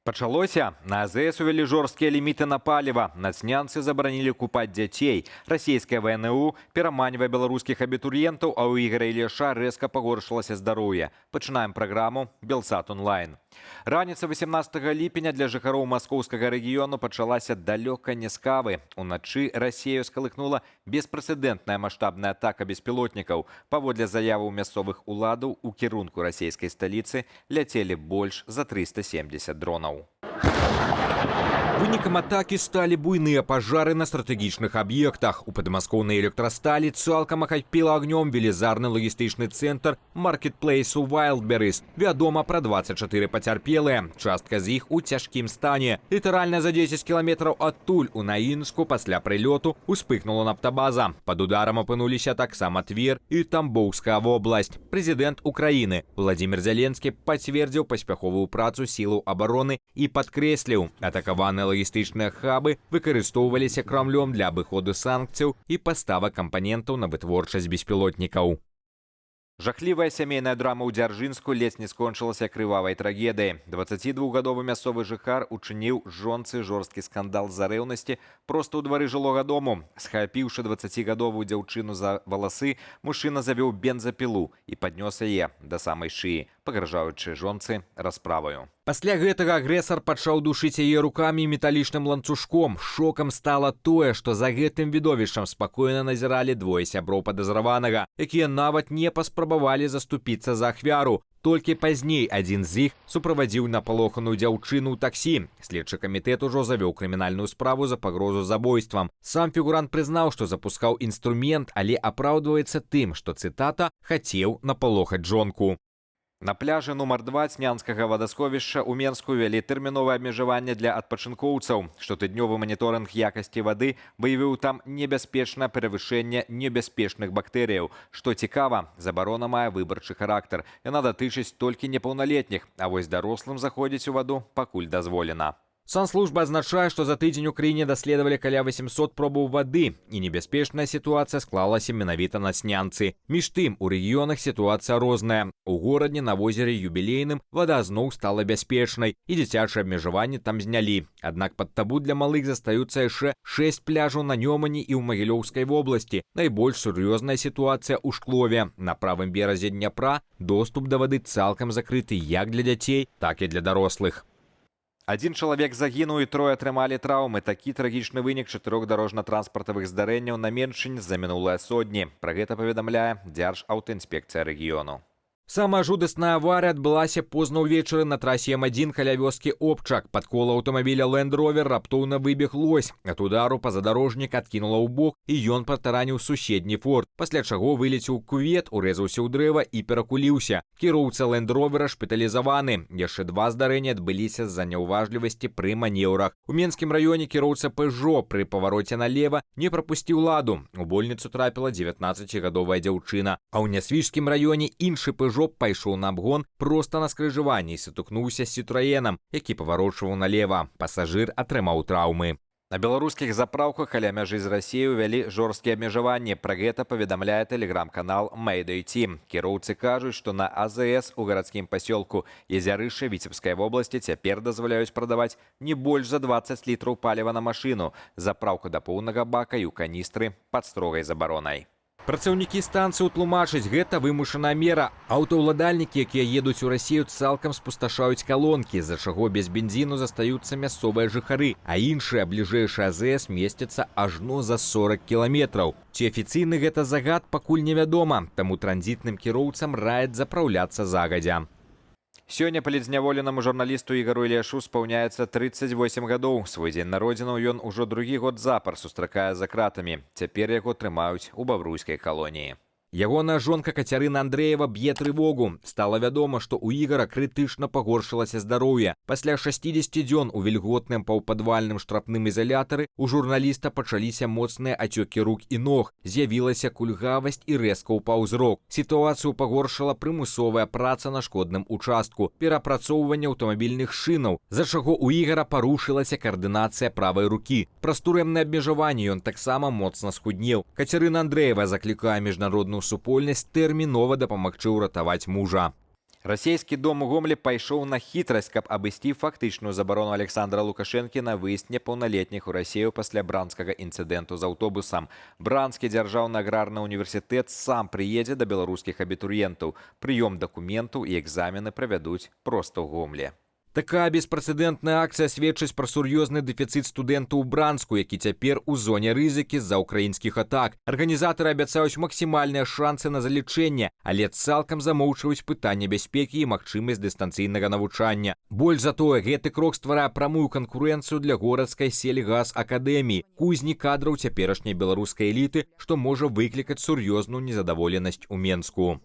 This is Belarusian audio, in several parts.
Пачалося. На АЗС увялі жорсткія ліміты на паліва. Нацнянцы забаранілі купаць дзяцей. Расійская ВНУ пераманьвае беларускіх абітурыентаў, а ў Ігора Ільяша рэзка пагоршылася здароўе. Пачынаем праграму «Белсат онлайн». Раніца 18 ліпеня для жыхароў маскоўскага рэгіёну пачалася далёка не з кавы. Уначы Расію скалыхнула беспрэцэдэнтная маштабная атака беспілотнікаў. Паводле заяваў мясцовых уладаў, у кірунку расійскай сталіцы ляцелі больш за 370 дронаў. Вынікам атакі сталі буйныя пажары на стратэгічных аб'ектах. У падмаскоўнай электрасталі цалкам ахапіла агнём велізарны лагістычны цэнтр маркетплейсу Wildberries. Вядома пра 24 пацярпелыя. Частка з іх у цяжкім стане. Літаральна за 10 кіламетраў адтуль у Наінску пасля прылёту успыхнула нафтабаза. Пад ударам апынуліся таксама Твер і Тамбоўская вобласць. Прэзідэнт Украіны Владзімір Зеленскі пацвердзіў паспяховую працу сілаў абароны і падкрэсліў, атакаваныя лагістычныя хабы выкарыстоўваліся Крамлём для абыходу санкцыяў і паставак кампанентаў на вытворчасць беспілотнікаў. Жахлівая сямейная драма ў Дзяржынску ледзь не скончылася крывавай трагедыяй. 22-гадовы мясцовы жыхар учыніў жонцы жорсткі скандал з-за рэўнасці проста ў двары жылога дому. Схапіўшы 20-гадовую дзяўчыну за валасы, мужчына завёў бензапілу і паднёс яе да самай шыі, пагражаючы жонцы расправаю. Пасля гэтага агрэсар пачаў душыць яе рукамі і металічным ланцужком. Шокам стала тое, што за гэтым відовішчам спакойна назіралі двое сяброў падазраванага, якія нават не паспрабавалі заступіцца за ахвяру. Толькі пазней адзін з іх суправадзіў напалоханую дзяўчыну ў таксі. Следчы камітэт ужо завёў крымінальную справу за пагрозу забойствам. Сам фігурант прызнаў, што запускаў інструмент, але апраўдваецца тым, што, цытата, «хацеў напалохаць жонку». На пляжы нумар 2 Цнянскага вадасховішча ў Менску ввялі тэрміновае абмежаванне для адпачынкоўцаў. Штотыднёвы маніторынг якасці вады выявіў там небяспечнае перавышэнне небяспечных бактэрыяў. Што цікава, забарона мае выбарчы характар. Яна датычыць толькі непаўналетніх, а вось дарослым заходзіць у ваду пакуль дазволена. Санслужба азначае, што за тыдзень у краіне даследавалі каля 800 пробаў вады, і небяспечная сітуацыя склалася менавіта на Цнянцы. Між тым, у рэгіёнах сітуацыя розная. У горадзе на возеры Юбілейным вада зноў стала бяспечнай, і дзіцячыя абмежаванні там знялі. Аднак пад табу для малых застаюцца яшчэ 6 пляжаў на Нёмані і ў Магілёўскай вобласці. Найбольш сур'ёзная сітуацыя ў Шклове. На правым беразе Дняпра доступ да вады цалкам закрыты як для дзяцей, так і для дарослых. Адзін чалавек загінуў і трое атрымалі траўмы. Такі трагічны вынік 4 дарожна-транспартавых здарэнняў на Меншыні за мінулыя сотні. Пра гэта паведамляе Дзяржаўтаінспекцыя рэгіёну. Самая жудасная авария адбылася позна ўвечары на трасе М1 каля вёскі Обчак. Пад кола аўтамабіля Land Rover раптоўна выбег лось. Ад удару пазадарожнік адкінула ў бок, і ён патараніў суседні форт. Пасля чаго вылецеў кювет, урэзаўся ў дрэва і перакуліўся. Кіроўца Land Rover шпіталізаваны. Яшчэ 2 здарэнні адбыліся з-за няўважлівасці пры манеўрах. У Менскім раёне кіроўца Peugeot пры павароце налева не прапусціў ладу. У больніцу трапіла 19-гадовая дзяўчына. А ў Нясвіжскім раёне іншы Peugeot пайшоў на абгон проста на скрыжаванні і сутыкнуўся з Citroёнам, які паварочваў налева. Пасажыр атрымаў траўмы. На беларускіх запраўках каля мяжы з Расіяй увялі жорсткія абмежаванні. Пра гэта паведамляе тэлеграм-канал Mayday Team. Кіроўцы кажуць, што на АЗС у гарадскім пасёлку Езярышча Віцебскай вобласці цяпер дазваляюць прадаваць не больш за 20 літраў паліва на машыну. Запраўка да поўнага бака і ў каністры пад строгай забаронай. Працаўнікі станцыі тлумачаць, гэта вымушаная мера. Аўтаўладальнікі, якія едуць у Расію, цалкам спусташаюць калонкі, з-за чаго без бензіну застаюцца мясцовыя жыхары, а іншыя бліжэйшыя АЗС месцяцца ажно за 40 кіламетраў. Ці афіцыйны гэта загад, пакуль невядома, таму транзітным кіроўцам раяць запраўляцца загадзя. Сёння палітзняволенаму журналісту Ігору Ільяшу спаўняецца 38 гадоў. Свой дзень народзінаў ён ужо другі год запар сустракае за кратамі. Цяпер яго трымаюць у бавруйскай калоніі. Ягоная жонка Кацярына Андрэева б'е трывогу. Стала вядома, што ў Ігара крытычна пагоршылася здароўе. Пасля 60 дзён у вільготным паўпадвальным штрапным ізалятары у журналіста пачаліся моцныя ацёкі рук і ног. З'явілася кульгавасць і рэзка ўпаў зрок. Сітуацыю пагоршыла прымусовая праца на шкодным участку, перапрацоўванне аўтамабільных шынаў, за чаго ў Ігара парушылася каардынацыя правай рукі. Праз турэмнае абмежаванне ён таксама моцна схуднеў. Кацярына Андрэева заклікае міжнародную супольнасць тэрмінова дапамагчы ўратаваць мужа. Расійскі дом у Гомлі пайшоў на хітрасць, каб абысці фактычную забарону Александра Лукашэнкі на выезд непаўналетніх у Расію пасля бранскага інцыдэнту з аўтобусам. Бранскі дзяржаўны аграрны універсітэт сам прыедзе да беларускіх абітурыентаў. Прыём дакументаў і экзамены правядуць проста ў Гомлі. Такая беспрэцэдэнтная акцыя сведчыць пра сур'ёзны дэфіцыт студэнтаў у Бранску, які цяпер у зоне рызыкі з-за ўкраінскіх атак. Арганізатары абяцаюць максімальныя шансы на залічэнне, але цалкам замоўчваюць пытанне бяспекі і магчымасць дыстанцыйнага навучання. Больш за тое, гэты крок стварае прамую канкурэнцыю для горадскай сельгаз-акадэміі, кузні кадраў цяперашняй беларускай эліты, што можа выклікаць сур'ёзную незадаволенасць у Менску.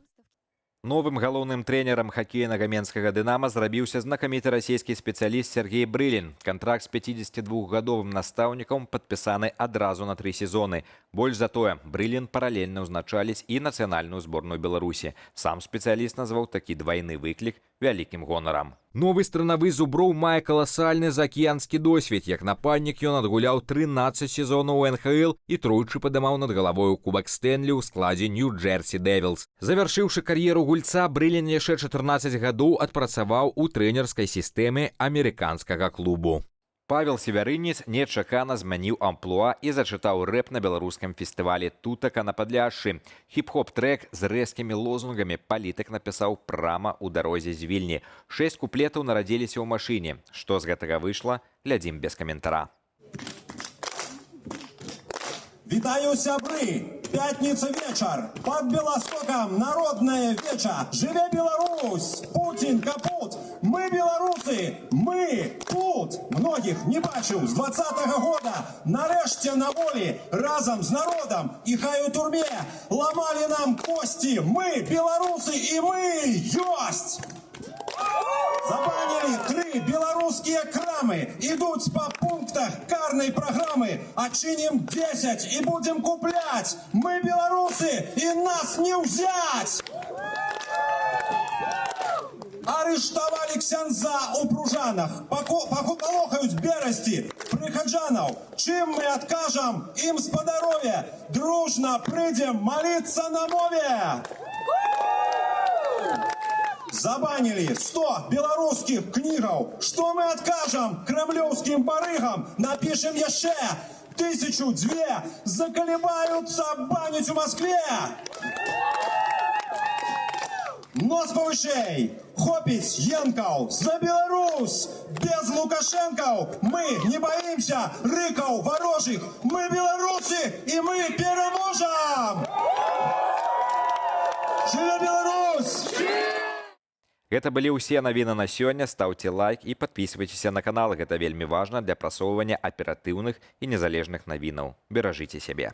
Новым галоўным трэнерам хакейнага менскага «Дынама» зрабіўся знакаміты расійскі спецыяліст Сергей Брылін. Кантракт з 52-гадовым настаўнікам падпісаны адразу на 3 сезоны. Больш за тое, Брылін паралельна ўзначаліць і нацыянальную зборную Беларусі. Сам спецыяліст назваў такі двайны выклік вялікім гонарам. Новы странавы Зуброў мае каласальны заакіянскі досвед. Як нападнік ён адгуляў 13 сезонаў у НХЛ і тройчы падымаў над галавою кубак Стэнлі ў складзе Нью-Джерсі Дэвілс. Завяршыўшы кар'еру гульца, Брылін яшчэ 14 гадоў адпрацаваў у трэнерскай сістэме амерыканскага клубу. Павел Севярынец нечакана змяніў амплуа і зачытаў рэп на беларускім фестывалі «Тутака на Падляшшы». Хіп-хоп-трэк з рэзкімі лозунгамі палітык напісаў прама ў дарозе з Вільні. 6 куплетаў нарадзіліся ў машыне. Што з гэтага выйшла, глядзім без каментара. Вітаю, сябры! Пятница вечер, под Белостоком народная веча. Живе Беларусь, Путин капут. Мы белорусы, мы тут. Многих не бачыў з 20-го года. Нарэшце на волі, разом з народом. І хай у турме ламали нам кости. Мы белорусы и мы ёсць. Забанили 3 белорусские крамы. Идут по пунктах карной программы. Отчиним 10 и будем куплять. Мы белорусы и нас не взять. Арыштовали ксяндза у Пружанах. Палохаюць берасці прыхаджанаў. Чым мы откажем им спадарове? Дружно прыйдем молиться на мове. Забанили 100 белорусских книгов. Что мы откажем кремлевским барыгам? Напишем еще 1002. Заколебаются банить в Москве. Нос повышей. Хопить янков за Беларусь. Без Лукашенков мы не боимся рыков ворожих. Мы белорусы и мы переможем. Живе Беларусь! Гэта былі ўсе навіны на сёння. Стаўце лайк і падпісвайцеся на канал. Гэта вельмі важна для прасоўвання аператыўных і незалежных навінаў. Беражыце сябе.